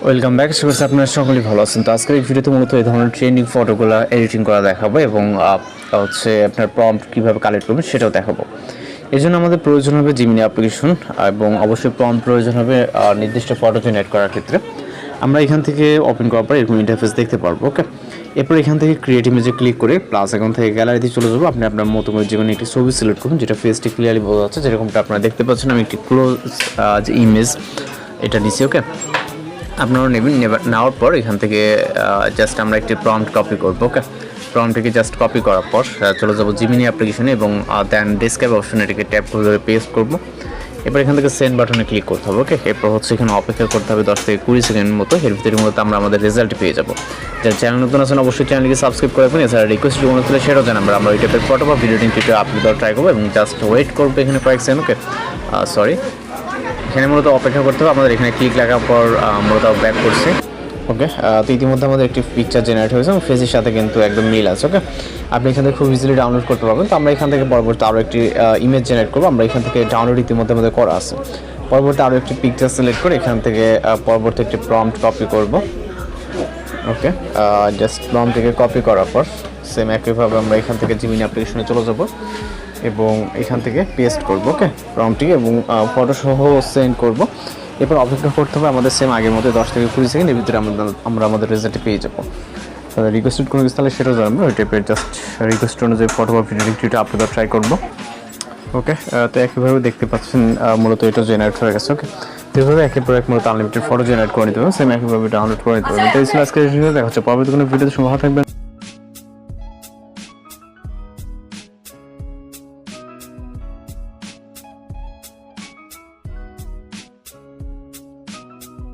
Welcome back. আশা করছি আপনারা সকলেই ভালো আছেন। তো আজকের এই ভিডিওতে মূলত এই ধরনের ট্রেন্ডিং ফটোগুলো এডিটিং করা দেখাবো এবং হচ্ছে আপনার প্রম্পট কীভাবে কালেক্ট করবেন সেটাও দেখাবো। এর জন্য আমাদের প্রয়োজন হবে জিমিনি অ্যাপ্লিকেশন এবং অবশ্যই প্রম্পট প্রয়োজন হবে নির্দিষ্ট ফটো জেনারেট করার ক্ষেত্রে। আমরা এখান থেকে ওপেন করার পর এরকম ইন্টারফেস দেখতে পারবো। ওকে, এরপর এখান থেকে ক্রিয়েট ইমেজে ক্লিক করে প্লাস এখান থেকে গ্যালারিতে চলে যাবো। আপনি আপনার মতো করে যে কোনো একটি ছবি সিলেক্ট করুন যেটা ফেসটি ক্লিয়ারলি বোঝা যাচ্ছে, যেরকমটা আপনারা দেখতে পাচ্ছেন। আমি একটি ক্লোজ যে ইমেজ এটা নিচ্ছি। ওকে, আপনারা নেওয়ার পর এখান থেকে জাস্ট আমরা একটি প্রম্পট কপি করবো। ওকে, প্রম্পটটিকে জাস্ট কপি করার পর চলে যাবো জিমিনি অ্যাপ্লিকেশনে এবং দেন ডেসক্রাইব অপশনে এটাকে ট্যাপ করে পেস্ট করবো। এবার এখান থেকে সেন্ড বাটনে ক্লিক করতে হবে। ওকে, এরপর হচ্ছে এখানে অপেক্ষা করতে হবে 10 থেকে 20 সেকেন্ড মতো। এর ভিতরে মূলত আমরা আমাদের রেজাল্ট পেয়ে যাবো। যারা চ্যানেল নতুন আছেন অবশ্যই চ্যানেলকে সাবস্ক্রাইব করে রাখবেন। এছাড়া রিকোয়েস্ট মনে হলে সেটাও জানাবেন। আমরা ওই টাইপের ফটো বা ভিডিও টিউটোরিয়াল আপলোড দেওয়ার ট্রাই করবো এবং জাস্ট ওয়েট করবো এখানে কয়েক সেকেন্ড। ওকে, সরি, এখানে মূলত অপেক্ষা করতে হবে। আমাদের এখানে ক্লিক লাগার পর মূলত ব্যাক করছে। ওকে, তো ইতিমধ্যে আমাদের একটি পিকচার জেনারেট হয়েছে এবং ফেসের সাথে কিন্তু একদম মিল আছে। ওকে, আপনি এখান থেকে খুব ইজিলি ডাউনলোড করতে পারবেন। তো আমরা এখান থেকে পরবর্তী আরও একটি ইমেজ জেনারেট করবো। আমরা এখান থেকে ডাউনলোড ইতিমধ্যে আমাদের করা আছে। পরবর্তী আরও একটি পিকচার সিলেক্ট করে এখান থেকে পরবর্তী একটি প্রম্পট কপি করব। ওকে, জাস্ট প্রম্পটটিকে কপি করার পর সেম একইভাবে আমরা এখান থেকে জিমিনি অ্যাপ্লিকেশনে চলে যাব এবং এখান থেকে পেস্ট করব। ওকে, প্রম্পটটিকে এবং ফটো সহ সেন্ড করব। এরপর অপেক্ষা করতে হবে আমাদের সেম আগের মতো 10 থেকে 20 সেকেন্ড। এর ভিতরে আমরা আমাদের রেজাল্টটি পেয়ে যাবো। রিকোয়েস্টেড কোনো কিছু তাহলে সেটাও জানাবো। ওই টাইপের জাস্ট রিকোয়েস্ট অনুযায়ী ফটো বা ভিডিওটি আপলোড ট্রাই করবো। ওকে, তো একইভাবে দেখতে পাচ্ছেন মূলত এটা জেনারেট হয়ে গেছে। ওকে, তো এইভাবে একের পর এক মূলত আনলিমিটেড ফটো জেনারেট করে নিতে হবে। সেম একইভাবে ডাউনলোড করে নিতে হবে। তো এই ছিল আজকের ভিডিও। দেখা হচ্ছে পরবর্তী কোনো ভিডিওতে। ভালো থাকবেন।